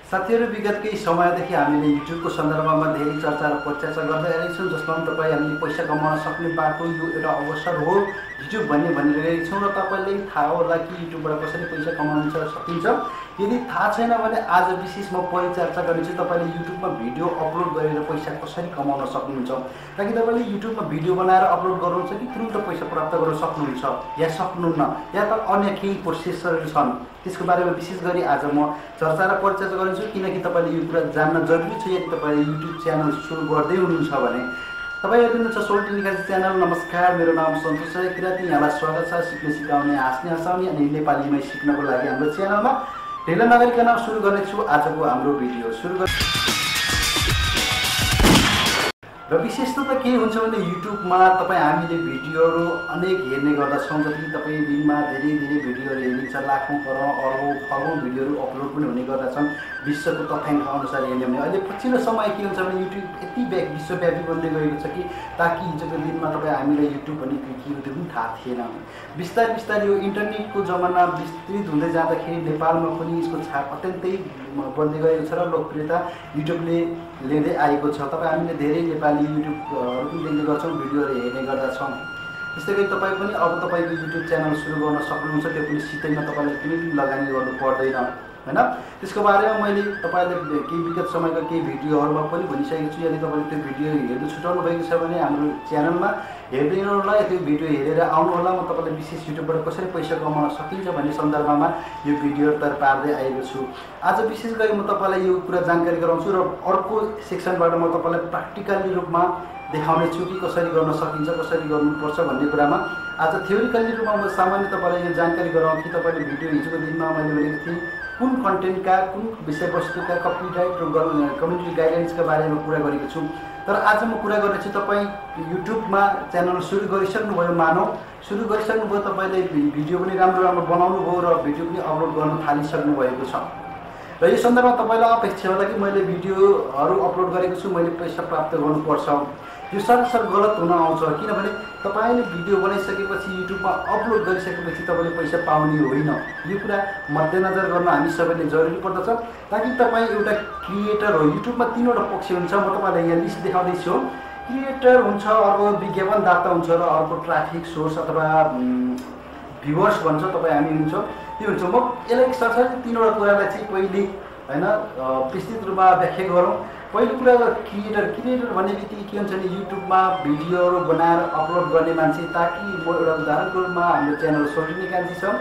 साथीहरु विगतकै समयदेखि हामीले युट्युबको सन्दर्भमा धेरै चर्चा र परिचर्चा गर्दै आएका छौं जसमा तपाईं हामीले पैसा कमाउन सक्ने बाटो यो एउटा अवसर हो युट्युब भन्ने भनिरहेका छौं र तपाईलाई थाहा होला कि युट्युबबाट कसरी पैसा कमाउन सकिन्छ। यदि थाहा छैन भने आज विशेष म परिचर्चा गर्नेछु तपाईले युट्युबमा भिडियो अपलोड गरेर पैसा कसरी कमाउन सक्नुहुन्छ। ताकि तपाईले युट्युबमा भिडियो बनाएर अपलोड गर्नुहुन्छ कि तुरुन्त पैसा प्राप्त गर्न सक्नुहुन्छ या सक्नुहुन्न या त अन्य केही प्रोसेसरहरु छन् त्यसको बारेमा विशेष गरी आज म चर्चा र परिचर्चा गर्नेछु किनकि तपाईले यो कुरा जान्न जरुरी छ। यदि तपाईले युट्युब च्यानल सुरु गर्दै हुनुहुन्छ भने तपाईं हेर्नुहुन्छ सोल्टी निकासी च्यानल। नमस्कार, मेरो नाम सन्तोष किराती, यहाँलाई स्वागत छ सिक्ने सिकाउने हाँस्ने हँसाउने अनि नेपालीमै सिक्नको लागि हाम्रो च्यानलमा। ढिला नगरिकन सुरु गर्नेछु आजको हाम्रो भिडियो र विशेषता के हुन्छ भने युट्युबमा तपाईं हामीले भिडियोहरु अनेक हेर्ने गर्दछौं। जति तपाईं दिनमा धेरै भिडियोहरु हेर्नुहुन्छ, लाखौं करोडौं अरबौं खरबौं भिडियोहरु अपलोड पनि हुने गर्दछन् विश्वको तथ्याङ्क अनुसार हेर्ने भने। अहिले पछिल्लो समय के हुन्छ भने युट्युब यति विश्वव्यापी बन्दै गएको छ कि ताकि हिजोको दिनमा तपाईं हामीलाई युट्युब भन्ने के हो त्यो पनि थाहा थिएन। बिस्तारै यो इन्टरनेटको जमाना विस्तृत हुँदै जाँदाखेरि नेपालमा पनि यसको छाप अत्यन्तै बढ्दै गएको छ र लोकप्रियता युट्युबले लिँदै आएको छ। तपाईं हामीले धेरै नेपाली युट्युबहरु पनि देख्ने गर्छौं, भिडियोहरु हेर्ने गर्दछौं। त्यसै गरी तपाईं पनि अब तपाईको युट्युब च्यानल सुरु गर्न सक्नुहुन्छ, त्यो पनि सिधैमा तपाईले कुनै पनि लगानी गर्नु पर्दैन हैन। त्यसको बारेमा मैले तपाईलाई केही विगत समयका केही भिडियोहरुमा पनि भनिसकेको छु। यदि तपाईले त्यो भिडियो हेर्न छुटाउनु भएको छ भने हाम्रो च्यानलमा हेर्दै हुनुहोला, त्यो भिडियो हेरेर आउनु होला। म तपाईलाई विशेष युट्युबबाट कसरी पैसा कमाउन सकिन्छ भन्ने सन्दर्भमा यो भिडियो तयार पार्दै आएको छु। आज विशेष गरी म तपाईलाई यो कुरा जानकारी गराउँछु र अर्को सेक्सनबाट म तपाईलाई प्र्याक्टिकली रूपमा देखाउने छु कि कसरी गर्न सकिन्छ, कसरी गर्नुपर्छ भन्ने कुरामा। आज थ्योरिकली रूपमा म सामान्य तपाईलाई यो जानकारी गराउँ कि तपाईले भिडियो हिजोको दिनमा मैले भनेको थिएँ कुन कन्टेन्टका कुन विषयवस्तुका कपिराइट र कम्युनिटी गाइडलाइन्सका बारेमा कुरा गरेको छु। तर आज म कुरा गर्नेछु तपाईँ युट्युबमा च्यानल सुरु गरिसक्नुभयो, मानौ सुरु गरिसक्नुभयो, तपाईले भिडियो पनि राम्रो बनाउनु भयो र भिडियो पनि अपलोड गर्न थालिसक्नु भएको छ र यो सन्दर्भमा तपाईलाई अपेक्षा होला कि मैले भिडियोहरु अपलोड गरेको छु, मैले पैसा प्राप्त गर्नुपर्छ। यो सरासर गलत हुन आउँछ किनभने तपाईले भिडियो बनाइसकेपछि युट्युबमा अपलोड गरिसकेपछि तपाईले पैसा पाउने होइन। यो कुरा मध्यनजर गर्न हामी सबैले जरुरी पर्दछ ताकि तपाईँ एउटा क्रिएटर हो। युट्युबमा तीनवटा पक्ष हुन्छ, म तपाईलाई यहाँ लिस्ट देखाउँदै छु। क्रिएटर हुन्छ, अर्को विज्ञापनदाता हुन्छ र अर्को ट्राफिक सोर्स अथवा भ्युअर्स भन्छ तपाईँ हामी हुन्छ त्यो हुन्छ। म यसलाई सरसरी तीनवटा कुरालाई चाहिँ पहिले हैन विस्तृत रूपमा व्याख्या गरौँ। पहिलो कुरा क्रिएटर भन्ने बित्तिकै के हुन्छ भने युट्युबमा भिडियोहरु बनाएर अपलोड गर्ने मान्छे। ताकि म एउटा उदाहरणको रूपमा हाम्रो च्यानल सोल्टी निकासी छ,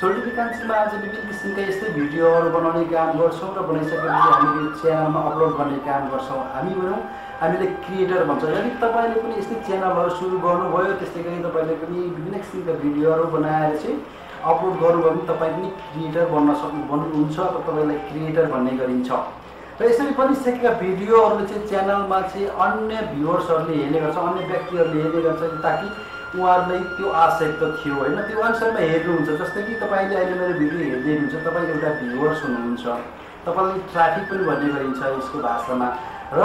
सोल्टी निकासीमा आज विभिन्न किसिमका यस्तै भिडियोहरु बनाउने काम गर्छौं र बनाइसकेपछि हामीले च्यानलमा अपलोड गर्ने काम गर्छौं। हामी भनौँ हामीले क्रिएटर भन्छ। यदि तपाईले पनि यस्तै च्यानलहरु सुरु गर्नुभयो, त्यसै गरी तपाईले पनि विभिन्न किसिमका भिडियोहरु बनाएर चाहिँ अपलोड गर्नुभयो भने तपाई पनि क्रिएटर बन्नुहुन्छ र तपाईलाई क्रिएटर भन्ने गरिन्छ। र यसरी बनिसकेका भिडियोहरुले चाहिँ च्यानलमा चाहिँ अन्य भ्युअर्सहरुले हेर्ने गर्छ, अन्य व्यक्तिहरुले हेर्ने गर्छ ताकि उहाँहरुलाई त्यो आवश्यकता थियो हैन, त्यो अनुसारमा हेर्नुहुन्छ। जस्तै कि तपाईले अहिले मेरो भिडियो हेर्दै हुनुहुन्छ, तपाई एउटा भ्युअर्स हुनुहुन्छ, तपाईलाई ट्राफिक पनि भन्ने गरिन्छ यसको भाषामा। र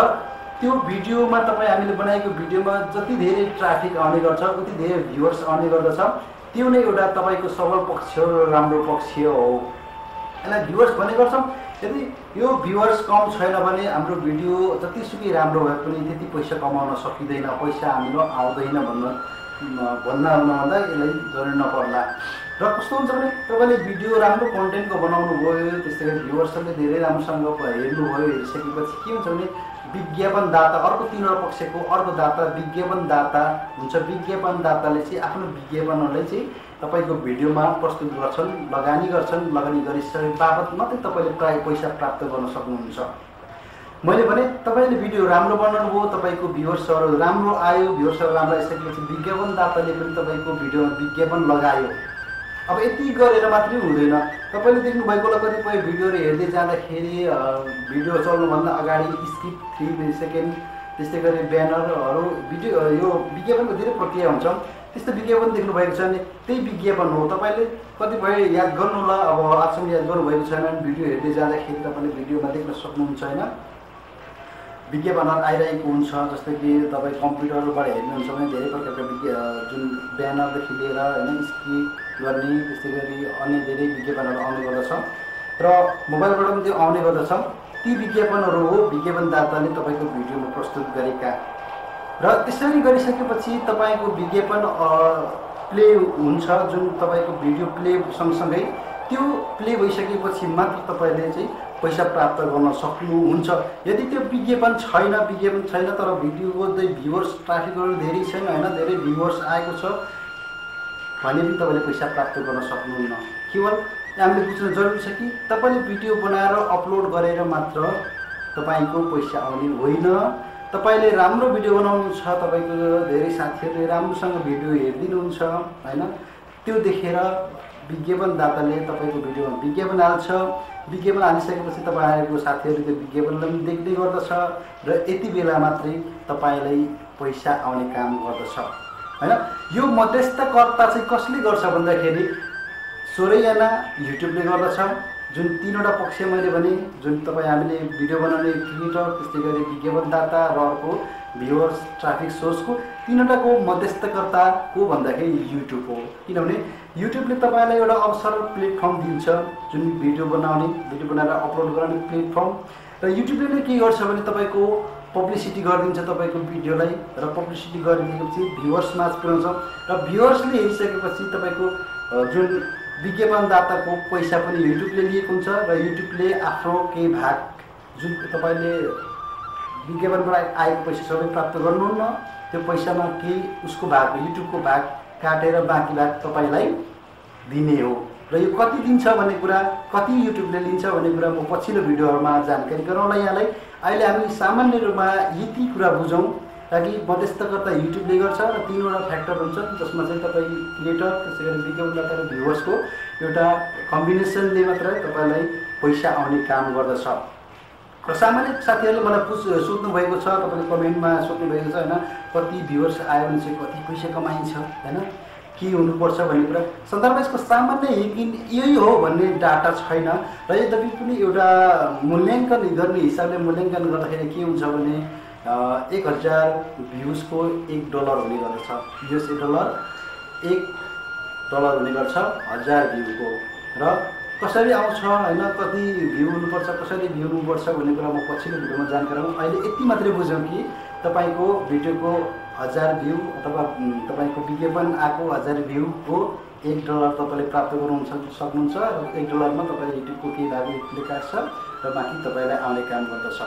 त्यो भिडियोमा तपाई हामीले बनाएको भिडियोमा जति धेरै ट्राफिक आउने गर्छ, उति धेरै भ्युअर्स आउने गर्दछ। त्यो नै एउटा तपाईको सबल पक्ष र राम्रो पक्ष हो। यसलाई भ्युअर्स भन्ने गर्छौं। यदि यो भ्युअर्स कम छैन भने हाम्रो भिडियो जतिसुकै राम्रो भए पनि त्यति पैसा कमाउन सकिदैन, पैसा हामीलाई आउँदैन भन्दा यसलाई जरुरी नपर्ला। र कस्तो हुन्छ भने तपाईले भिडियो राम्रो कन्टेन्टको बनाउनु भयो, त्यसै गरी भ्युअर्सले धेरै राम्रोसँग हेर्नुभयो, हेरिसकेपछि के हुन्छ भने विज्ञापनदाता, अर्को तीनवटा पक्षको अर्को दाता विज्ञापनदाता हुन्छ। विज्ञापनदाताले चाहिँ आफ्नो विज्ञापनहरुलाई चाहिँ तपाईको भिडियोमा प्रस्तुत गर्छन्, लगानी गरिसके बापत मात्रै तपाईले प्राय पैसा प्राप्त गर्न सक्नुहुन्छ। मैले भने तपाईले भिडियो राम्रो बनाउनु भयो, तपाईको भ्युअर्सहरु राम्रो आयो, भ्युअर्सहरु राम्रो आइसकेपछि विज्ञापनदाताले पनि तपाईको भिडियोमा विज्ञापन लगायो। अब यति गरेर मात्रै हुँदैन। तपाईले देख्नु भएको होला कतिपय भिडियोहरु हेर्दै जाँदाखेरि भिडियो चल्नुभन्दा अगाडि स्किप 3 सेकेन्ड, त्यसै गरी ब्यानरहरु भिडियो यो विज्ञापनको धेरै प्रक्रिया हुन्छ। त्यस्तो विज्ञापन देख्नु भएको छ भने त्यही विज्ञापन हो। तपाईले कतिपय याद गर्नु होला, अब आजसम्म याद गर्नु भएको छैन भने भिडियो हेर्दै जाँदाखेरि तपाईले भिडियोमा देख्न सक्नुहुन्छ हैन, विज्ञापनहरु आइरहेको हुन्छ। जस्तै कि तपाई कम्प्युटरबाट हेर्नुहुन्छ भने धेरै प्रकारका जुन ब्यानरदेखि लिएर हैन स्क्रिप गर्ने, त्यसै गरी अन्य धेरै विज्ञापनहरु आउने गर्दछ र मोबाइलबाट पनि त्यो आउने गर्दछ। ती विज्ञापनहरू हो विज्ञापनदाताले तपाईँको भिडियोमा प्रस्तुत गरेका। र त्यसरी गरिसकेपछि तपाईँको विज्ञापन प्ले हुन्छ, जुन तपाईँको भिडियो प्ले सँगसँगै त्यो प्ले भइसकेपछि मात्र तपाईँले चाहिँ पैसा प्राप्त गर्न सक्नुहुन्छ। यदि त्यो विज्ञापन छैन तर भिडियोको चाहिँ भ्युवर्स ट्राफिकहरू धेरै छैन होइन, धेरै भ्युवर्स आएको छ भने पनि तपाईँले पैसा प्राप्त गर्न सक्नुहुन्न। केवल हामीले बुझ्न जरुरी छ कि तपाईँले भिडियो बनाएर अपलोड गरेर मात्र तपाईँको पैसा आउने होइन। तपाईँले राम्रो भिडियो बनाउनु छ, तपाईँको धेरै साथीहरूले राम्रोसँग भिडियो हेरिदिनुहुन्छ होइन, त्यो देखेर विज्ञापनदाताले तपाईँको भिडियोमा विज्ञापन हाल्छ। विज्ञापन हालिसकेपछि तपाईँहरूको साथीहरूले त्यो विज्ञापनलाई पनि देख्दै गर्दछ र यति बेला मात्रै तपाईँलाई पैसा आउने काम गर्दछ होइन। यो मध्यस्थकर्ता चाहिँ कसले गर्छ भन्दाखेरि 16 जना युट्युबले गर्दछ। जुन 3वटा पक्ष मैले भने, जुन तपाईँ हामीले भिडियो बनाउने क्रिएटर, त्यस्तै गरी विज्ञापनदाता र अर्को भ्युवर्स ट्राफिक सोर्सको 3वटाको मध्यस्थकर्ता को भन्दाखेरि युट्युब हो। किनभने युट्युबले तपाईँलाई एउटा अवसर प्लेटफर्म दिन्छ, जुन भिडियो बनाएर अपलोड गर्ने प्लेटफर्म। र युट्युबले नै के गर्छ भने तपाईँको पब्लिसिटी गरिदिन्छ तपाईँको भिडियोलाई, र पब्लिसिटी गरिदिएपछि भ्युवर्समा पुर्याउँछ र भ्युवर्सले हेरिसकेपछि तपाईँको जुन विज्ञापनदाताको पैसा पनि युट्युबले लिएको हुन्छ र युट्युबले आफ्नो केही भाग जुन तपाईँले विज्ञापनबाट आएको पैसा सबै प्राप्त गर्नुहुन्न, त्यो पैसामा केही उसको भाग युट्युबको भाग काटेर बाँकी भाग तपाईँलाई दिने हो। र यो कति दिन्छ भन्ने कुरा, कति युट्युबले लिन्छ भन्ने कुरा म पछिल्लो भिडियोहरूमा जानकारी गराउँला यहाँलाई। अहिले हामी सामान्य रूपमा यति कुरा बुझौँ ताकि मध्यस्थकर्ता युट्युबले गर्छ र 3वटा फ्याक्टर हुन्छ, जसमा चाहिँ तपाईँ क्रिएटर, त्यसै गरी विज्ञापनदाता र भ्युवर्सको एउटा कम्बिनेसनले मात्र तपाईँलाई पैसा आउने काम गर्दछ। र सामान्य साथीहरूले मलाई सोध्नु भएको छ, तपाईँले कमेन्टमा सोध्नु भएको छ होइन, कति भ्युवर्स आयो भने चाहिँ कति पैसा कमाइन्छ होइन, के हुनुपर्छ भन्ने कुरा। सन्दर्भमा यसको सामान्य यही हो भन्ने डाटा छैन र यद्यपि पनि एउटा मूल्याङ्कन गर्ने हिसाबले मूल्याङ्कन गर्दाखेरि के हुन्छ भने 1000 भ्युजको $1 हुने गर्दछ। US डलर $1 हुने गर्छ 1000 भ्यूको। र कसरी आउँछ होइन, कति भ्यू हुनुपर्छ, कसरी भ्यू हुनुपर्छ भन्ने कुरा म पछिल्लो भिडियोमा जानकारी गराउँ। अहिले यति मात्रै बुझौँ कि तपाईँको भिडियोको 1000 भ्यू अथवा तपाईँको विज्ञापन आएको 1000 भ्यूको $1 तपाईँले प्राप्त गर्नुहुन्छ सक्नुहुन्छ र $1 मा तपाईँले युट्युबको केही भागले काट्छ र बाँकी तपाईँलाई आउने काम गर्दछ।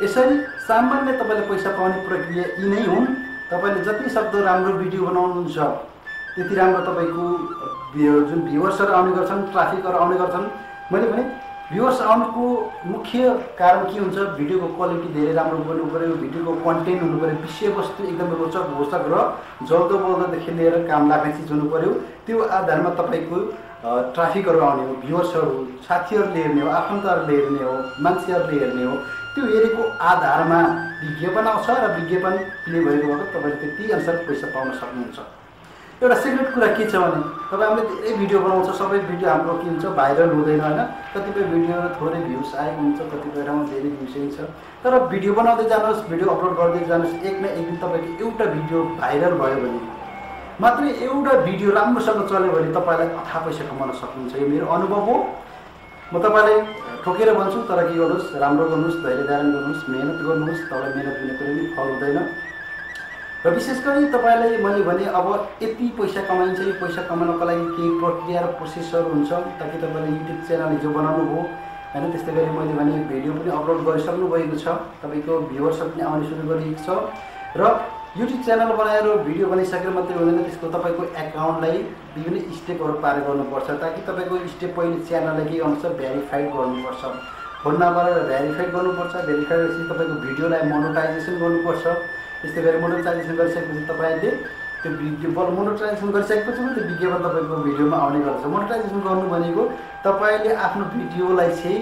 यसरी सामान्य तपाईँले पैसा पाउने प्रक्रिया यी नै हुन्। तपाईँले जति सक्दो राम्रो भिडियो बनाउनुहुन्छ त्यति राम्रो तपाईँको जुन भ्युवर्सहरू आउने गर्छन्, ट्राफिकहरू आउने गर्छन्। मैले भने भ्युवर्स आउनुको मुख्य कारण के हुन्छ, भिडियोको क्वालिटी धेरै राम्रो गर्नु पऱ्यो, भिडियोको कन्टेन्ट हुनु पऱ्यो, विषयवस्तु एकदमै रोचक र जल्दो बल्दोदेखि लिएर काम लाग्ने चिज हुनु पऱ्यो। त्यो आधारमा तपाईँको ट्राफिकहरू आउने हो, भ्युवर्सहरू साथीहरूले हेर्ने हो, आफन्तहरूले हेर्ने हो, मान्छेहरूले हेर्ने हो। त्यो हेरेको आधारमा विज्ञापन आउँछ र विज्ञापन प्ले भएको वखत तपाईँले त्यति अनुसार पैसा पाउन सक्नुहुन्छ। एउटा सिक्रेट कुरा के छ भने तपाईँ हामीले धेरै भिडियो बनाउँछ, सबै भिडियो हाम्रो के हुन्छ भाइरल हुँदैन होइन। कतिपय भिडियो थोरै भ्युज आएको हुन्छ, कतिपय ठाउँमा धेरै भ्युज छ। तर भिडियो बनाउँदै जानुहोस्, भिडियो अपलोड गर्दै जानुहोस्, एक न एक दिन तपाईँको एउटा भिडियो भाइरल भयो भने मात्रै, एउटा भिडियो राम्रोसँग चल्यो भने तपाईँलाई अथा पैसा कमाउन सक्नुहुन्छ। यो मेरो अनुभव हो। म तपाईँलाई ठोकेर भन्छु, तर के गर्नुहोस्, राम्रो गर्नुहोस्, धैर्य धारण गर्नुहोस्, मेहनत गर्नुहोस्, तपाईँलाई मेहनत बिना कुनै पनि फल हुँदैन। र विशेष गरी तपाईँलाई मैले भने अब यति पैसा कमाइन्छ, यो पैसा कमाउनको लागि केही प्रक्रिया र प्रोसेसहरू हुन्छ ताकि तपाईँले युट्युब च्यानल हिजो बनाउनु हो होइन। त्यस्तै गरी मैले भने भिडियो पनि अपलोड गरिसक्नु भएको छ, तपाईँको भ्युवर्सहरू पनि आउने सुरु गरिएको छ। र युट्युब च्यानल बनाएर भिडियो बनाइसकेर मात्रै हुँदैन, त्यसको तपाईँको एकाउन्टलाई विभिन्न स्टेपहरू पार गर्नुपर्छ ताकि तपाईँको स्टेप पहिले च्यानललाई के गर्नुपर्छ, भेरिफाइड गर्नुपर्छ, फोन नम्बर भेरिफाइड गर्नुपर्छ। भेरिफाइड भएपछि तपाईँको भिडियोलाई मोनेटाइजेसन गर्नुपर्छ। त्यस्तै गरी मोनेटाइजेसन गरिसकेपछि तपाईँले त्यो मोनेटाइजेसन गरिसकेपछि त्यो विज्ञापन तपाईँको भिडियोमा आउने गर्छ। मोनेटाइजेसन गर्नु भनेको तपाईँले आफ्नो भिडियोलाई चाहिँ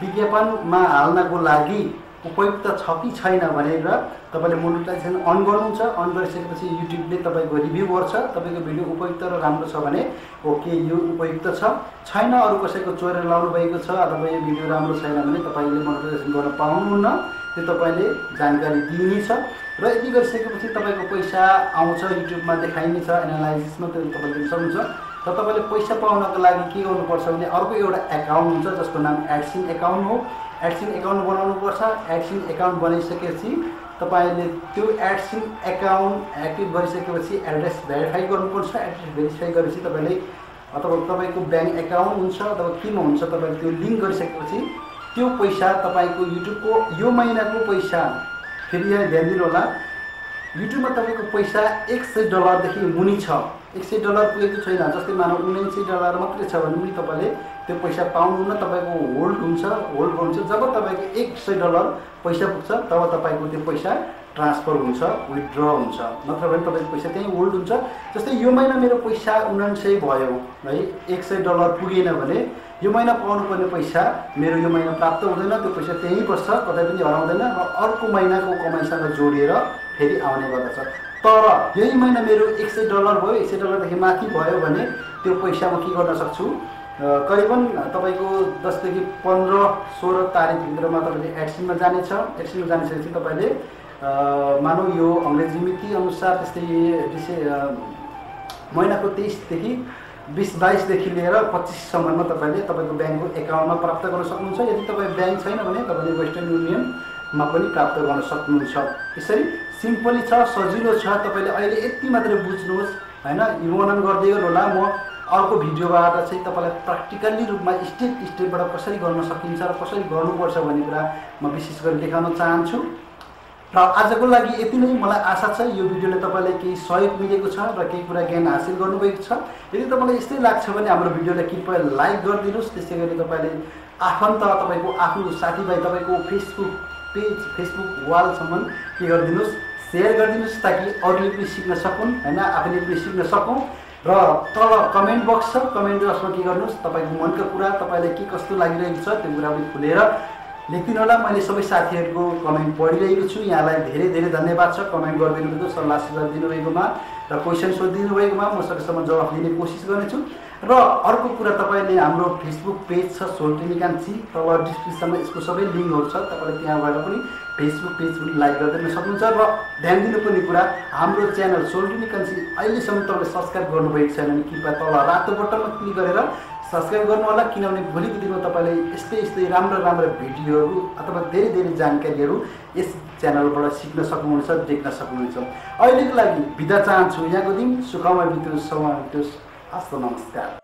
विज्ञापनमा हाल्नको लागि उपयुक्त छ कि छैन भनेर तपाईँले मोनेटाइजेसन अन गर्नुहुन्छ। अन गरिसकेपछि युट्युबले तपाईँको रिभ्यू गर्छ, तपाईँको भिडियो उपयुक्त र राम्रो छ भने ओके यो उपयुक्त छ, छैन अरू कसैको चोरेर लाउनु भएको छ अथवा यो भिडियो राम्रो छैन भने तपाईँले मोनेटाइजेसन गर्न पाउनुहुन्न, त्यो तपाईँले जानकारी दिइनेछ। र यति गरिसकेपछि तपाईँको पैसा आउँछ, युट्युबमा देखाइनेछ, एनालाइसिसमा त्यो तपाईँले दिन सक्नुहुन्छ। र तपाईँले पैसा पाउनको लागि के गर्नुपर्छ भने अर्को एउटा एकाउन्ट हुन्छ जसको नाम एडसेन्स एकाउन्ट हो। एडसिन एकाउन्ट बनाउनुपर्छ। एडसिन एकाउन्ट बनाइसकेपछि तपाईँले त्यो एडसिन एकाउन्ट एक्टिभ गरिसकेपछि एड्रेस भेरिफाई गर्नुपर्छ। एड्रेस भेरिफाई गरेपछि तपाईँले अथवा तपाईँको ब्याङ्क एकाउन्ट हुन्छ अथवा केमा हुन्छ तपाईँले त्यो लिङ्क गरिसकेपछि त्यो पैसा तपाईँको युट्युबको यो महिनाको पैसा, फेरि यहाँ ध्यान दिनु होला, युट्युबमा तपाईँको पैसा $100 देखि मुनि छ। $100 पुगेको छैन, जस्तै मानौ $19 मात्रै छ भने पनि तपाईँले त्यो पैसा पाउनुहुन्न, तपाईँको होल्ड हुन्छ। जब तपाईँको $100 पैसा पुग्छ तब तपाईँको त्यो पैसा ट्रान्सफर हुन्छ, विथड्र हुन्छ, नत्र भने तपाईँको पैसा त्यहीँ होल्ड हुन्छ। जस्तै यो महिना मेरो पैसा 99 भयो है, $100 पुगेन भने यो महिना पाउनुपर्ने पैसा मेरो यो महिना प्राप्त हुँदैन, त्यो पैसा त्यहीँ बस्छ, कतै पनि हराउँदैन र अर्को महिनाको कमाइसँग जोडिएर फेरि आउने गर्दछ। तर यही महिना मेरो $100 भयो, $100 देखि माथि भयो भने त्यो पैसा म के गर्न सक्छु, करिबन तपाईँको 10 देखि 15-16 तारिकभित्रमा तपाईँले एडसिनमा जानेछ। एडसिनमा जानिसकेपछि तपाईँले मानौ यो अङ्ग्रेजी मिति अनुसार त्यस्तै महिनाको 23 देखि 20-22 देखि लिएर 25 सम्ममा तपाईँले तपाईँको ब्याङ्कको एकाउन्टमा प्राप्त गर्न सक्नुहुन्छ। यदि तपाईँ ब्याङ्क छैन भने तपाईँले वेस्टर्न युनियनमा पनि प्राप्त गर्न सक्नुहुन्छ। यसरी सिम्पली छ, सजिलो छ। तपाईँले अहिले यति मात्रै बुझ्नुहोस् हैन, वर्णन गर्दै होला। म अर्को भिडियोबाट चाहिँ तपाईँलाई प्र्याक्टिकल्ली रूपमा स्टेपबाट कसरी गर्न सकिन्छ र कसरी गर्नुपर्छ भन्ने कुरा म विशेष गरी देखाउन चाहन्छु। र आजको लागि यति नै। मलाई आशा छ यो भिडियोले तपाईँलाई केही सहयोग मिलेको छ र केही कुरा ज्ञान हासिल गर्नुभएको छ। यदि तपाईँलाई यस्तै लाग्छ भने हाम्रो भिडियोलाई कृपया लाइक गरिदिनुहोस्। त्यसै गरी तपाईँले आफन्त, तपाईँको आफ्नो साथीभाइ, तपाईँको फेसबुक पेज, फेसबुक वालसम्म के गरिदिनुहोस्, सेयर गरिदिनुहोस्, ताकि अरूले पनि सिक्न सकुन् हैन, आफूले पनि सिक्न सकौँ। र तल कमेन्ट बक्स छ, कमेन्ट बक्समा के गर्नुहोस्, तपाईँको मनका कुरा, तपाईँलाई के कस्तो लागिरहेको छ त्यो कुरा पनि खुलेर लेखिदिनु होला। मैले सबै साथीहरूको कमेन्ट पढिरहेको छु। यहाँलाई धेरै धेरै धन्यवाद छ कमेन्ट गरिदिनु भएको, सल्लाह सुझाव दिनुभएकोमा र क्वेसन सोधिदिनु भएकोमा। म सकेसम्म जवाफ दिने कोसिस गर्नेछु। र अर्को कुरा, तपाईँले हाम्रो फेसबुक पेज छ सोल्टिनी कान्छी, तल डिस्क्रिप्सनमा यसको सबै लिङ्कहरू छ, तपाईँले त्यहाँ गएर पनि फेसबुक पेज पनि लाइक गरिदिन सक्नुहुन्छ। र ध्यान दिनुपर्ने कुरा, हाम्रो च्यानल सोल्टिनी कान्छी अहिलेसम्म तपाईँले सब्सक्राइब गर्नुभएको छैन भने कृपया तल रातो बटनमा क्लिक गरेर सब्सक्राइब गर्नु होला, किनभने भोलिको दिनमा तपाईँले यस्तै राम्रो भिडियोहरू अथवा धेरै जानकारीहरू यस च्यानलबाट सिक्न सक्नुहुनेछ, देख्न सक्नुहुनेछ। अहिलेको लागि बिदा चाहन्छु। यहाँको दिन सुखमय बितोस्, समय बितोस्। हस्त नमस्कार।